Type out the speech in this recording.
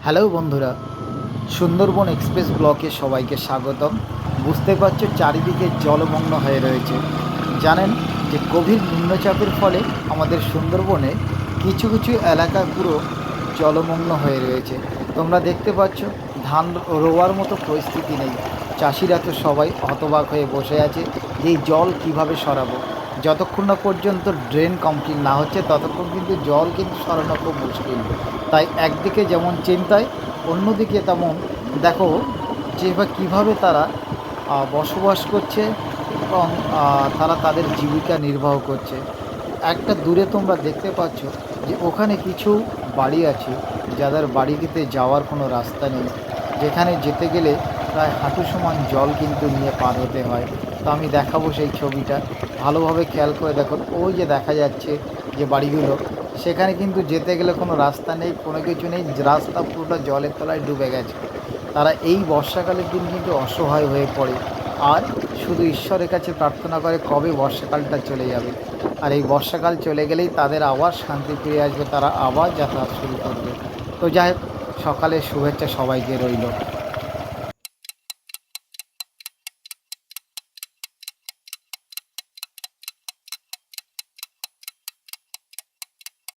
Hello বন্ধুরা, Sundarban express ব্লকে সবাইকে স্বাগতম। বুঝতে পারছো চারিদিকে জলমগ্ন হয়ে রয়েছে। জানেন যে গভীর নিম্নচাপের ফলে আমাদের সুন্দরবনে কিছু কিছু এলাকা পুরো জলমগ্ন হয়ে রয়েছে। তোমরা দেখতে পাচ্ছ ধান রোয়ার মতো পরিস্থিতি নেই। চাষিরা তো সবাই হতবাক হয়ে বসে আছে যে এই জল কীভাবে সরাবো। যতক্ষণ না পর্যন্ত ড্রেন কমপ্লিট না হচ্ছে ততক্ষণ কিন্তু জল কিন্তু সরানো খুব মুশকিল। তাই একদিকে যেমন চিন্তায়, অন্যদিকে তেমন দেখো যে কীভাবে তারা বসবাস করছে এবং তারা তাদের জীবিকা নির্বাহ করছে। একটা দূরে তোমরা দেখতে পাচ্ছ যে ওখানে কিছু বাড়ি আছে যাদের বাড়িতে যাওয়ার কোনো রাস্তা নেই, যেখানে যেতে গেলে প্রায় হাঁটু সমান জল কিন্তু নিয়ে পার হতে হয়। তো আমি দেখাবো সেই ছবিটা, ভালোভাবে খেয়াল করে দেখুন। ওই যে দেখা যাচ্ছে যে বাড়িগুলো, সেখানে কিন্তু যেতে গেলে কোনো রাস্তা নেই, কোনো কিছু নেই, রাস্তা পুরোটা জলের তলায় ডুবে গেছে। তারা এই বর্ষাকালের দিন কিন্তু অসহায় হয়ে পড়ে আর শুধু ঈশ্বরের কাছে প্রার্থনা করে কবে বর্ষাকালটা চলে যাবে। আর এই বর্ষাকাল চলে গেলেই তাদের আবার শান্তি ফিরে আসবে, তারা আবার যাতায়াত শুরু করবে। তো যাই হোক, সকালের শুভেচ্ছা সবাইকে রইল।